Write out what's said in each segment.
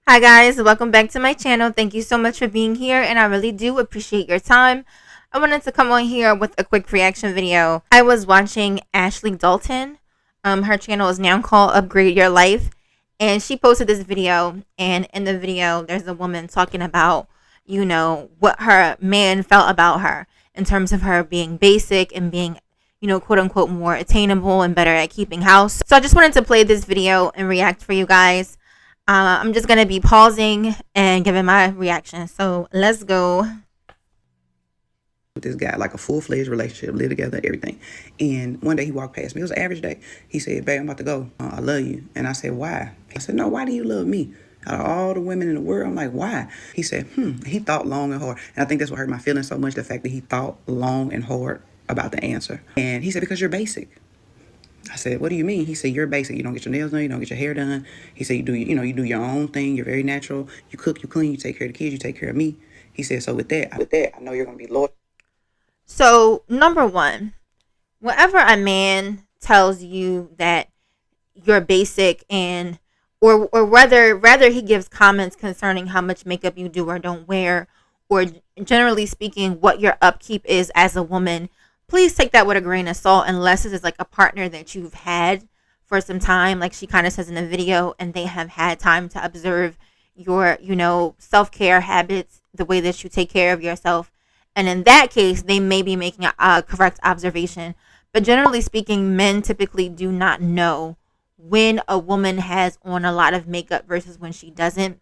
Hi guys, welcome back to my channel. Thank you so much for being here and I really do appreciate your time. I wanted to come on here with a quick reaction video. I was watching Ashley Dalton. Her channel is now called Upgrade Your Life, and she posted this video, and in the video there's a woman talking about, what her man felt about her in terms of her being basic and being, quote unquote more attainable and better at keeping house. So I just wanted to play this video and react for you guys. I'm just going to be pausing and giving my reaction. So let's go. With this guy, like a full-fledged relationship, live together, everything. And one day he walked past me. It was an average day. He said, "Babe, I'm about to go. I love you." And I said, "Why?" I said, "No, why do you love me? Out of all the women in the world," I'm like, "Why?" He said, He thought long and hard. And I think that's what hurt my feelings so much, the fact that he thought long and hard about the answer. And he said, "Because you're basic." I said, "What do you mean?" He said, "You're basic. You don't get your nails done. You don't get your hair done." He said, you do your own thing. You're very natural. You cook, you clean, you take care of the kids, you take care of me." He said, "So with that, I know you're going to be loyal." So number one, whenever a man tells you that you're basic and or rather he gives comments concerning how much makeup you do or don't wear, or generally speaking what your upkeep is as a woman, please take that with a grain of salt unless it is like a partner that you've had for some time, like she kind of says in the video, and they have had time to observe your, self-care habits, the way that you take care of yourself. And in that case, they may be making a correct observation. But generally speaking, men typically do not know when a woman has on a lot of makeup versus when she doesn't.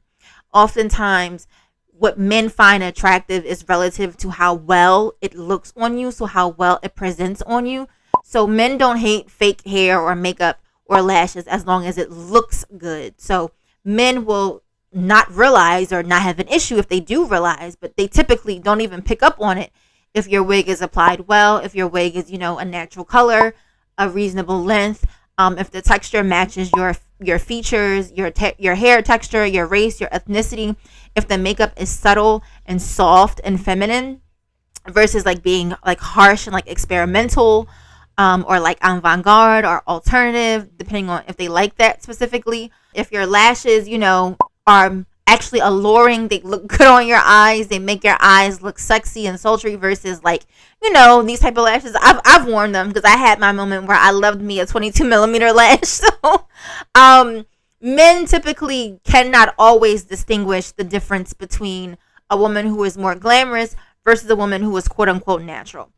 Oftentimes, what men find attractive is relative to how well it looks on you, so how well it presents on you. So men don't hate fake hair or makeup or lashes as long as it looks good. So men will not realize or not have an issue if they do realize, but they typically don't even pick up on it if your wig is applied well, if your wig is, a natural color, a reasonable length, if the texture matches your features, your hair texture, your race, your ethnicity, if the makeup is subtle and soft and feminine versus like being like harsh and like experimental, or like avant-garde or alternative, depending on if they like that specifically. If your lashes, are actually alluring, they look good on your eyes, they make your eyes look sexy and sultry versus like, these type of lashes. I've worn them because I had my moment where I loved me a 22 millimeter lash. So men typically cannot always distinguish the difference between a woman who is more glamorous versus a woman who is quote unquote natural.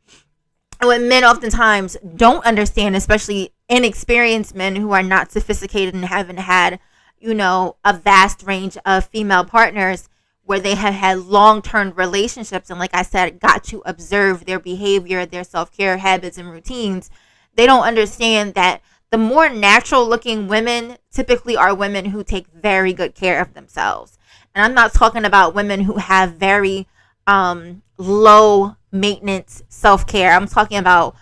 And what men oftentimes don't understand, especially inexperienced men who are not sophisticated and haven't had, a vast range of female partners where they have had long-term relationships and, like I said, got to observe their behavior, their self-care habits and routines, they don't understand that the more natural looking women typically are women who take very good care of themselves. And I'm not talking about women who have very low maintenance self-care. I'm talking about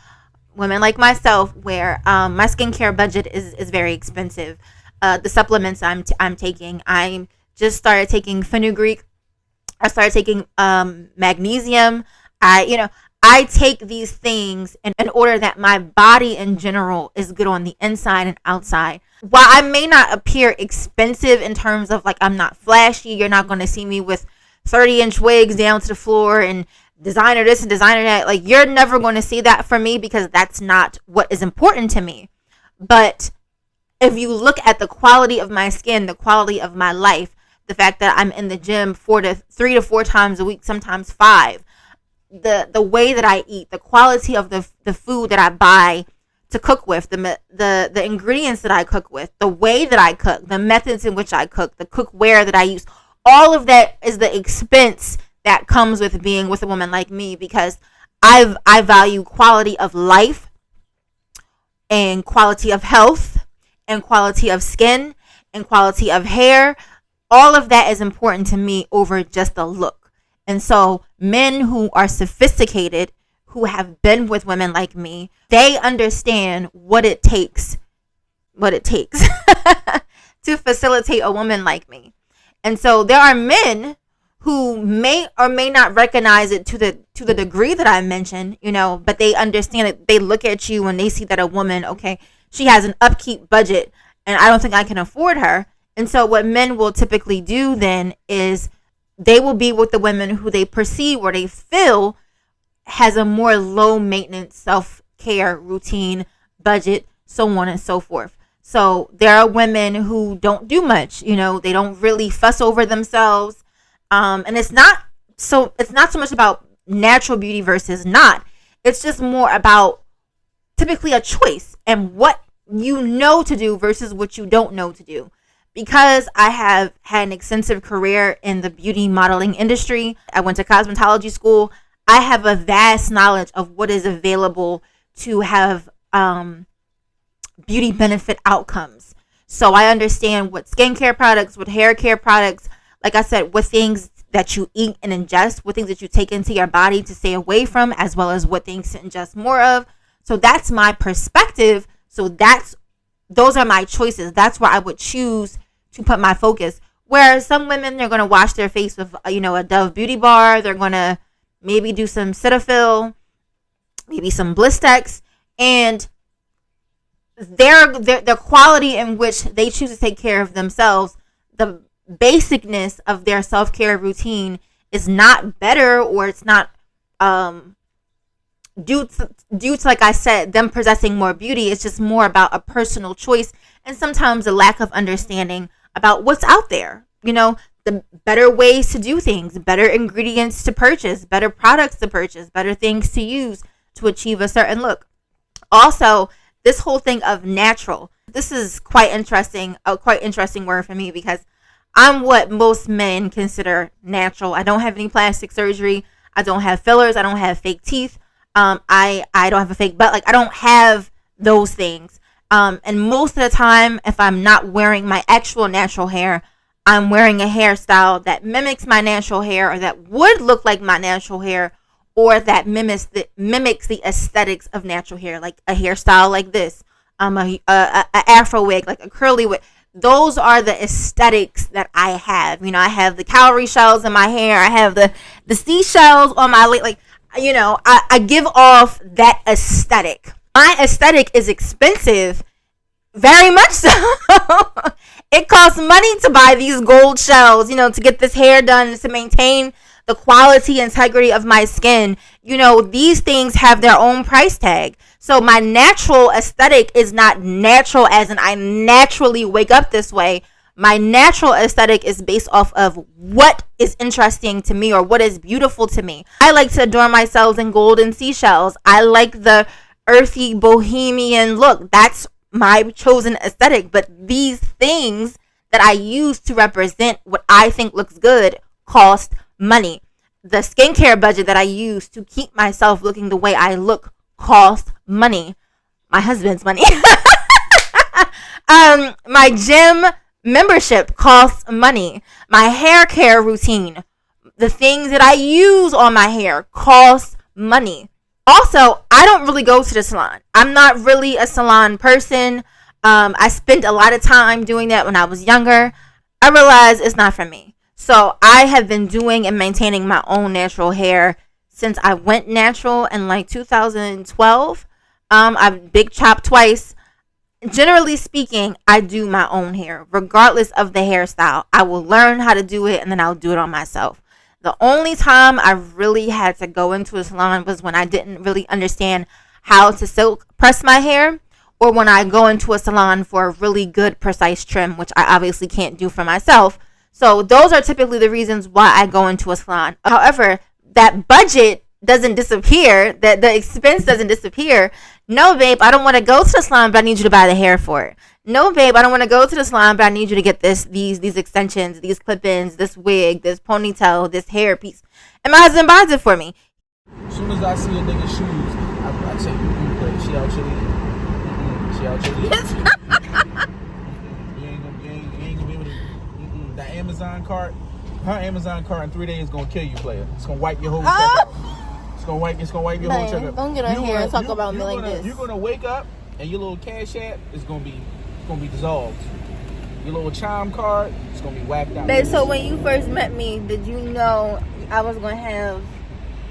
women like myself where my skincare budget is very expensive. The supplements I'm taking, I just started taking fenugreek. I started taking magnesium. I take these things in order that my body in general is good on the inside and outside. While I may not appear expensive in terms of like I'm not flashy, you're not going to see me with 30-inch wigs down to the floor and designer this and designer that. Like, you're never going to see that from me because that's not what is important to me. But if you look at the quality of my skin, the quality of my life, the fact that I'm in the gym 3 to 4 times a week, sometimes 5, the way that I eat, the quality of the food that I buy to cook with, the ingredients that I cook with, the way that I cook, the methods in which I cook, the cookware that I use, all of that is the expense that comes with being with a woman like me, because I value quality of life and quality of health and quality of skin and quality of hair. All of that is important to me over just the look. And so men who are sophisticated, who have been with women like me, they understand what it takes to facilitate a woman like me. And so there are men who may or may not recognize it to the degree that I mentioned, but they understand it. They look at you and they see that a woman, okay, she has an upkeep budget and I don't think I can afford her. And so what men will typically do then is they will be with the women who they perceive or they feel has a more low maintenance self-care routine, budget, so on and so forth. So there are women who don't do much, they don't really fuss over themselves. And it's not so much about natural beauty versus not. It's just more about typically a choice and what you know to do versus what you don't know to do. Because I have had an extensive career in the beauty modeling industry, I went to cosmetology school. I have a vast knowledge of what is available to have beauty benefit outcomes. So I understand what skincare products, what hair care products, like I said, what things that you eat and ingest, what things that you take into your body to stay away from, as well as what things to ingest more of. So that's my perspective. So those are my choices. That's where I would choose to put my focus. Whereas some women, they're going to wash their face with, a Dove beauty bar. They're going to maybe do some Cetaphil, maybe some Blistex, and their quality in which they choose to take care of themselves, the basicness of their self-care routine is not better, or it's not due to, like I said, them possessing more beauty. It's just more about a personal choice and sometimes a lack of understanding about what's out there. The better ways to do things, better ingredients to purchase, better products to purchase, better things to use to achieve a certain look. Also, this whole thing of natural, this is quite interesting word for me, because I'm what most men consider natural. I don't have any plastic surgery. I don't have fillers. I don't have fake teeth. I don't have a fake butt. Like, I don't have those things. And most of the time, if I'm not wearing my actual natural hair, I'm wearing a hairstyle that mimics my natural hair, or that would look like my natural hair, or that mimics the aesthetics of natural hair, like a hairstyle like this, a afro wig, like a curly wig. Those are the aesthetics that I have. I have the cowrie shells in my hair. I have the seashells on my leg. I give off that aesthetic. My aesthetic is expensive, very much so. It costs money to buy these gold shells, to get this hair done, to maintain the quality, integrity of my skin. These things have their own price tag. So my natural aesthetic is not natural as in I naturally wake up this way. My natural aesthetic is based off of what is interesting to me or what is beautiful to me. I like to adorn myself in gold and seashells. I like the earthy bohemian look. That's my chosen aesthetic. But these things that I use to represent what I think looks good cost money. The skincare budget that I use to keep myself looking the way I look costs money. My husband's money. My gym membership costs money. My hair care routine, the things that I use on my hair, cost money. Also, I don't really go to the salon. I'm not really a salon person. I spent a lot of time doing that when I was younger. I realized it's not for me. So I have been doing and maintaining my own natural hair since I went natural in like 2012. I've big chopped twice. Generally speaking, I do my own hair, regardless of the hairstyle. I will learn how to do it, and then I'll do it on myself. The only time I really had to go into a salon was when I didn't really understand how to silk press my hair, or when I go into a salon for a really good, precise trim, which I obviously can't do for myself. So those are typically the reasons why I go into a salon. However, that budget doesn't disappear, that the expense doesn't disappear. No, babe, I don't want to go to the salon, but I need you to buy the hair for it. No, babe, I don't want to go to the salon, but I need you to get these extensions, these clip-ins, this wig, this ponytail, this hair piece. And my husband buys it for me. As soon as I see a nigga's shoes, I say, play. She out chilling. She out chilling. You ain't gonna be able to. That Amazon cart, her Amazon cart in 3 days is gonna kill you, player. It's gonna wipe your whole check out. It's gonna wipe your whole check out. Don't get on here and talk about me like this. You're gonna wake up and your little cash app is gonna be dissolved. Your little chime card is gonna be whacked out. But so when you first met me, did you know I was gonna have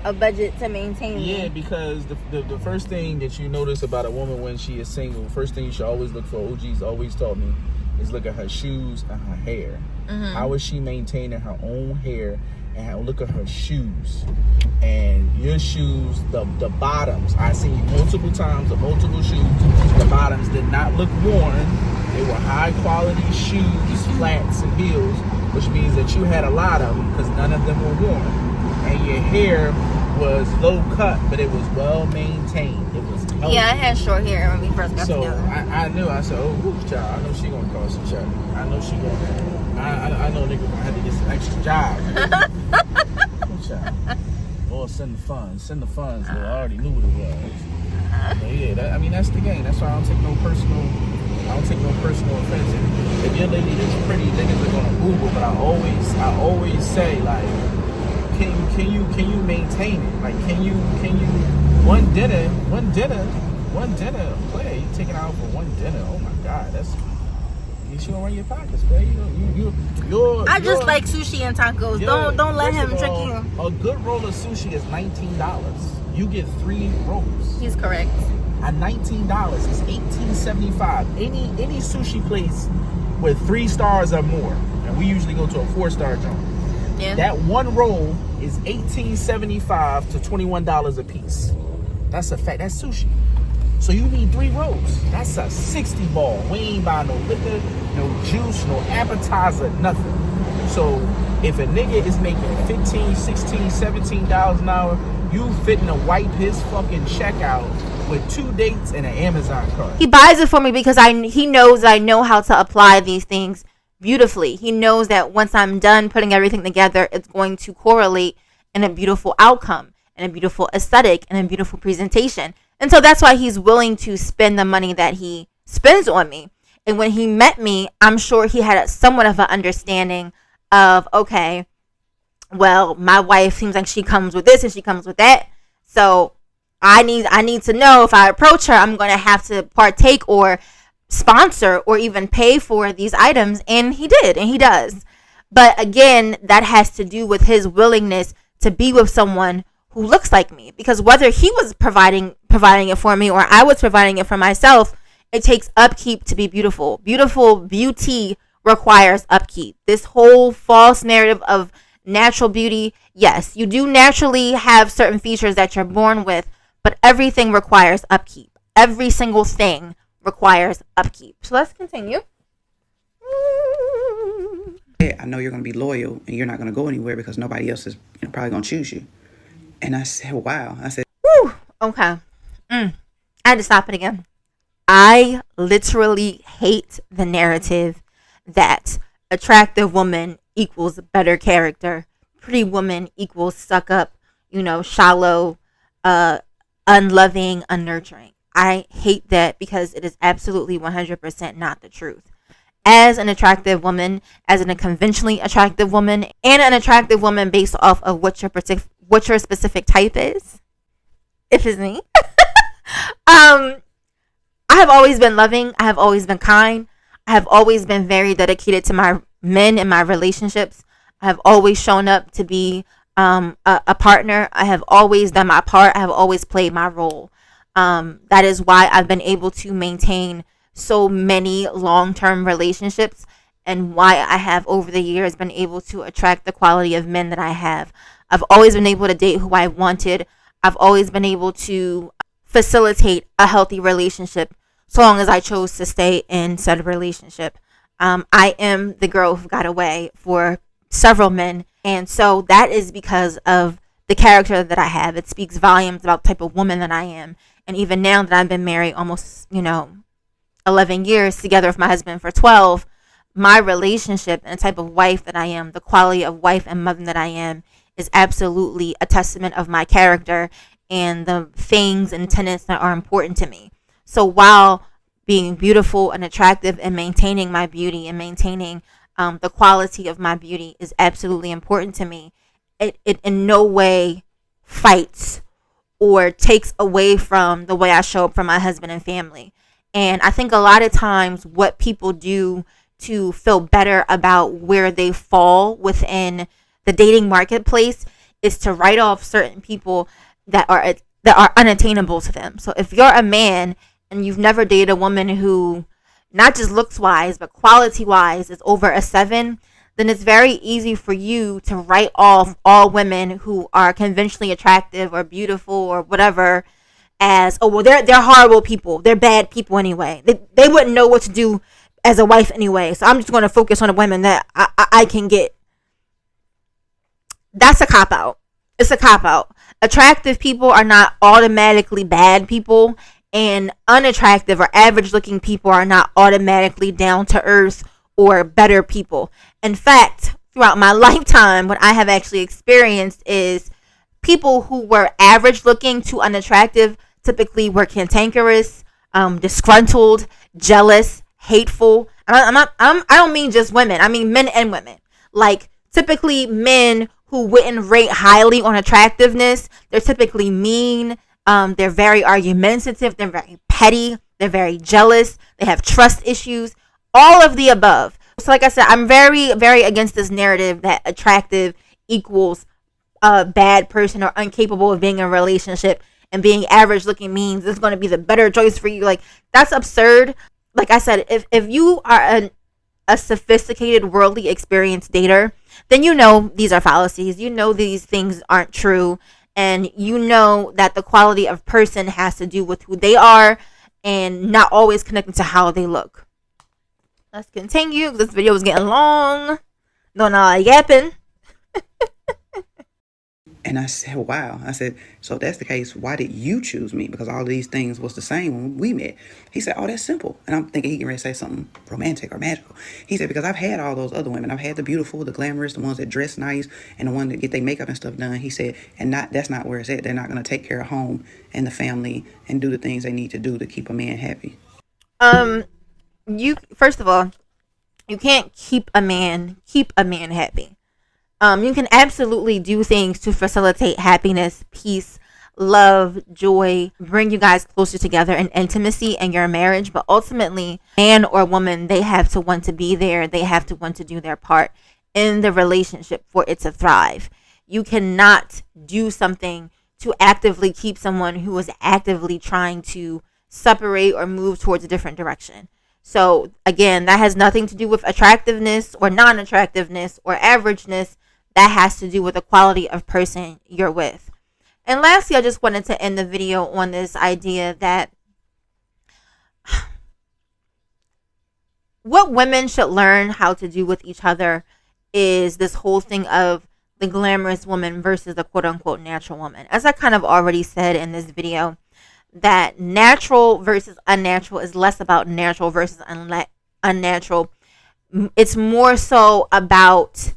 a budget to maintain? Yeah, because the first thing that you notice about a woman when she is single, first thing you should always look for, OGs always taught me, is look at her shoes and her hair. How is she maintaining her own hair and look at her shoes? And your shoes, the bottoms, I seen multiple times, the multiple shoes, the bottoms did not look worn. They were high quality shoes, flats and heels, which means that you had a lot of them because none of them were worn. And your hair was low cut, but it was well maintained. It was healthy. Yeah, I had short hair when we first got together. So I knew, I said, oh, who's child? I know she gonna call some shit. I know she gonna, I know nigga gonna have to get some extra job. Who's child? Or send the funds. But I already knew what it was. But yeah, that's the game. That's why I don't take no personal offense. If your lady is pretty, niggas are gonna Google, but I always say, like, can you maintain it? Like, can you one dinner player, you taking out for one dinner? Oh my God, that's you gonna run your pockets, baby. I just like sushi and tacos. Don't let him trick you. A good roll of sushi is $19. You get 3 rolls. He's correct. At $19 is $18.75. Any sushi place with 3 stars or more, and we usually go to a 4-star joint. Yeah. That one roll is $18.75 to $21 a piece. That's a fact. That's sushi. So you need 3 rolls. That's a 60 ball. We ain't buy no liquor, no juice, no appetizer, nothing. So if a nigga is making $15, $16, $17 an hour, you fitting to wipe his fucking check out with 2 dates and an Amazon card. He buys it for me because he knows I know how to apply these things beautifully. He knows that once I'm done putting everything together, it's going to correlate in a beautiful outcome, and a beautiful aesthetic, and a beautiful presentation. And so that's why he's willing to spend the money that he spends on me. And when he met me, I'm sure he had somewhat of an understanding of, okay, well, my wife seems like she comes with this and she comes with that. So I need to know if I approach her, I'm going to have to partake or sponsor or even pay for these items. And he did, and he does. But again, that has to do with his willingness to be with someone who looks like me, because whether he was providing it for me or I was providing it for myself, it takes upkeep to be beautiful. Beauty requires upkeep. This whole false narrative of natural beauty, yes, you do naturally have certain features that you're born with, but everything requires upkeep. Every single thing requires upkeep. So let's continue. Yeah, I know you're going to be loyal and you're not going to go anywhere because nobody else is probably going to choose you. And I said, wow. I said, whew, okay. I had to stop it again. I literally hate the narrative that attractive woman equals better character. Pretty woman equals suck up, shallow, unloving, unnurturing. I hate that because it is absolutely 100% not the truth. As an attractive woman, as a conventionally attractive woman, and an attractive woman based off of what your specific type is, if it's me, I have always been loving. I have always been kind. I have always been very dedicated to my men in my relationships. I have always shown up to be a partner. I have always done my part. I have always played my role. That is why I've been able to maintain so many long-term relationships, and why I have over the years been able to attract the quality of men that I have. I've always been able to date who I wanted. I've always been able to facilitate a healthy relationship so long as I chose to stay in said relationship. I am the girl who got away for several men, and so that is because of the character that I have. It speaks volumes about the type of woman that I am. And even now that I've been married almost 11 years, together with my husband for 12, my relationship and the type of wife that I am, the quality of wife and mother that I am, is absolutely a testament of my character and the things and tenets that are important to me. So while being beautiful and attractive and maintaining my beauty and maintaining the quality of my beauty is absolutely important to me, it in no way fights or takes away from the way I show up for my husband and family. And I think a lot of times what people do to feel better about where they fall within the dating marketplace is to write off certain people that are unattainable to them. So if you're a man and you've never dated a woman who not just looks wise, but quality wise is over a 7, then it's very easy for you to write off all women who are conventionally attractive or beautiful or whatever as, oh, well, they're horrible people. They're bad people anyway. They wouldn't know what to do as a wife anyway. So I'm just going to focus on the women that I can get. That's a cop out. It's a cop out. Attractive people are not automatically bad people, and unattractive or average looking people are not automatically down to earth or better people. In fact, throughout my lifetime, what I have actually experienced is people who were average looking to unattractive typically were cantankerous, disgruntled, jealous, hateful. I don't mean just women. I mean men and women. Like, typically men who wouldn't rate highly on attractiveness, they're typically mean. They're very argumentative. They're very petty. They're very jealous. They have trust issues. All of the above. So like I said, I'm very, very against this narrative that attractive equals a bad person or incapable of being in a relationship, and being average looking means it's going to be the better choice for you. Like, that's absurd. Like I said, if you are a sophisticated, worldly experienced dater, then you know these are fallacies. You know these things aren't true. And you know that the quality of person has to do with who they are and not always connecting to how they look. Let's continue. This video is getting long. Don't know yapping. And I said, wow. I said, so if that's the case, why did you choose me? Because all of these things was the same when we met. He said, oh, that's simple. And I'm thinking he can really say something romantic or magical. He said, because I've had all those other women. I've had the beautiful, the glamorous, the ones that dress nice, and the ones that get their makeup and stuff done. He said, and that's not where it's at. They're not going to take care of home and the family and do the things they need to do to keep a man happy. You, first of all, you can't keep a man happy. You can absolutely do things to facilitate happiness, peace, love, joy, bring you guys closer together in intimacy in your marriage. But ultimately, man or woman, they have to want to be there. They have to want to do their part in the relationship for it to thrive. You cannot do something to actively keep someone who is actively trying to separate or move towards a different direction. So again, that has nothing to do with attractiveness or non-attractiveness or averageness. That has to do with the quality of person you're with. And lastly, I just wanted to end the video on this idea that what women should learn how to do with each other is this whole thing of the glamorous woman versus the quote-unquote natural woman. As I kind of already said in this video, that natural versus unnatural is less about natural versus unnatural. It's more so about,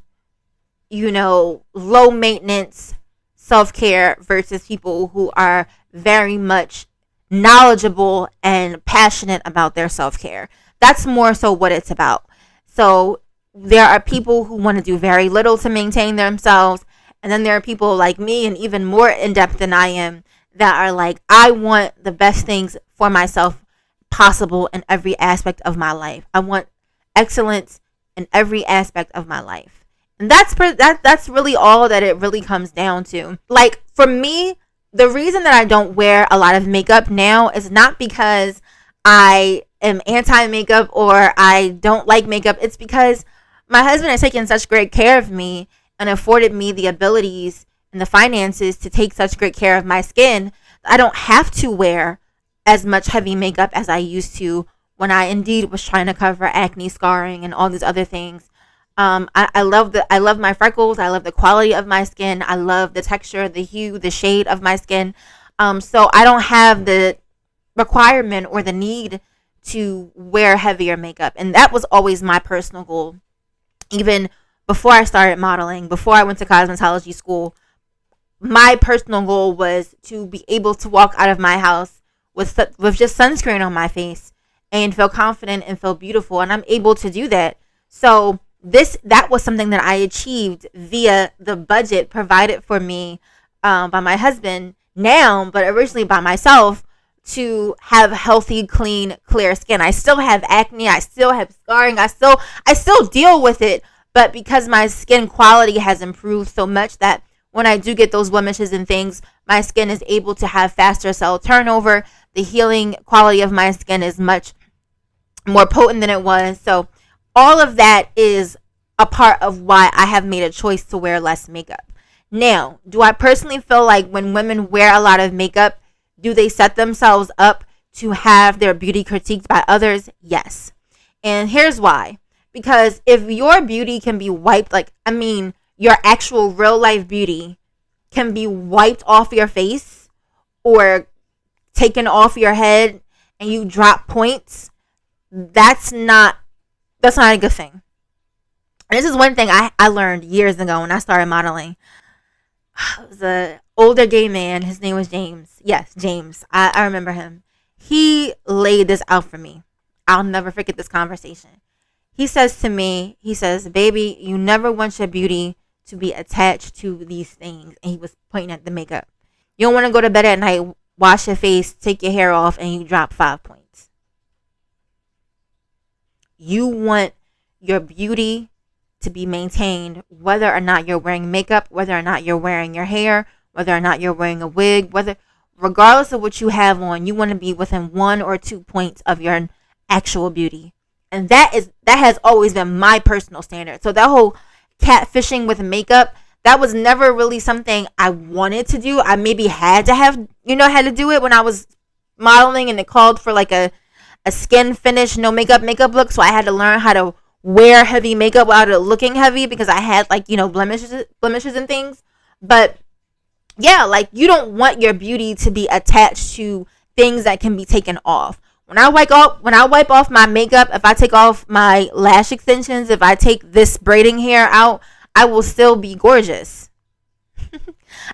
low maintenance self-care versus people who are very much knowledgeable and passionate about their self-care. That's more so what it's about. So there are people who want to do very little to maintain themselves, and then there are people like me, and even more in-depth than I am, that are like, I want the best things for myself possible in every aspect of my life. I want excellence in every aspect of my life. And that's really all that it really comes down to. Like, for me, the reason that I don't wear a lot of makeup now is not because I am anti-makeup or I don't like makeup. It's because my husband has taken such great care of me and afforded me the abilities and the finances to take such great care of my skin. I don't have to wear as much heavy makeup as I used to when I indeed was trying to cover acne, scarring, and all these other things. I love my freckles. I love the quality of my skin. I love the texture, the hue, the shade of my skin. So I don't have the requirement or the need to wear heavier makeup. And that was always my personal goal. Even before I started modeling, before I went to cosmetology school, my personal goal was to be able to walk out of my house with just sunscreen on my face and feel confident and feel beautiful. And I'm able to do that. So that was something that I achieved via the budget provided for me by my husband now, but originally by myself, to have healthy, clean, clear skin. I still have acne. I still have scarring. I still deal with it, but because my skin quality has improved so much that when I do get those blemishes and things, my skin is able to have faster cell turnover. The healing quality of my skin is much more potent than it was. So all of that is a part of why I have made a choice to wear less makeup. Now, do I personally feel like when women wear a lot of makeup, do they set themselves up to have their beauty critiqued by others? Yes. And here's why. Because if your beauty can be wiped, your actual real life beauty can be wiped off your face or taken off your head and you drop points, that's not a good thing. And this is one thing I learned years ago when I started modeling. It was an older gay man. His name was James. Yes, James. I remember him. He laid this out for me. I'll never forget this conversation. He says to me, baby, you never want your beauty to be attached to these things. And he was pointing at the makeup. You don't want to go to bed at night, wash your face, take your hair off, and you drop 5 points. You want your beauty to be maintained whether or not you're wearing makeup, whether or not you're wearing your hair, whether or not you're wearing a wig, regardless of what you have on, you want to be within 1 or 2 points of your actual beauty. And that has always been my personal standard. So that whole catfishing with makeup, that was never really something I wanted to do. I maybe had to do it when I was modeling, and it called for like a skin finish, no makeup look. So I had to learn how to wear heavy makeup without it looking heavy because I had blemishes and things. But yeah, you don't want your beauty to be attached to things that can be taken off. When I wipe off my makeup, if I take off my lash extensions, if I take this braiding hair out, I will still be gorgeous.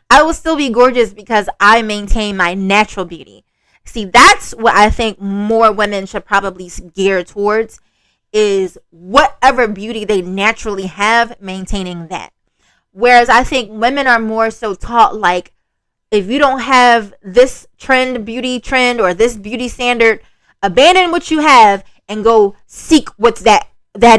I will still be gorgeous because I maintain my natural beauty. See, that's what I think more women should probably gear towards, is whatever beauty they naturally have, maintaining that. Whereas I think women are more so taught, if you don't have this beauty trend or this beauty standard, abandon what you have and go seek what's that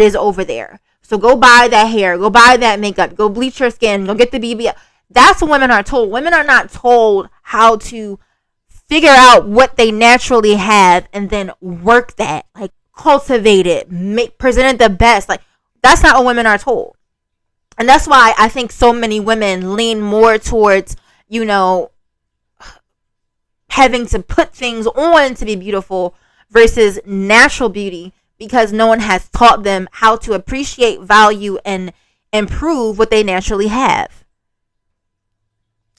is over there. So go buy that hair, go buy that makeup, go bleach your skin, go get the BB. That's what women are told. Women are not told how to figure out what they naturally have and then work that, cultivate it, present it the best. That's not what women are told. And that's why I think so many women lean more towards, having to put things on to be beautiful versus natural beauty, because no one has taught them how to appreciate, value, and improve what they naturally have.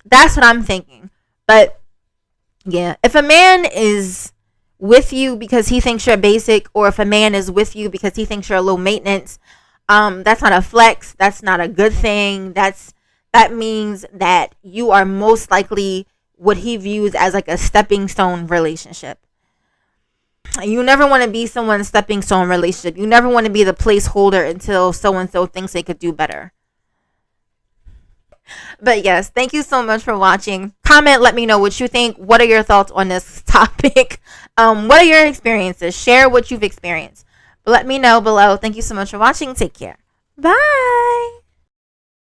That's what I'm thinking. But yeah, if a man is with you because he thinks you're basic, or if a man is with you because he thinks you're low maintenance, that's not a flex. That's not a good thing. That means that you are most likely what he views as a stepping stone relationship. You never want to be someone's stepping stone relationship. You never want to be the placeholder until so-and-so thinks they could do better. But yes, thank you so much for watching. Comment, let me know what you think. What are your thoughts on this topic? What are your experiences? Share what you've experienced. But let me know below. Thank you so much for watching. Take care. Bye.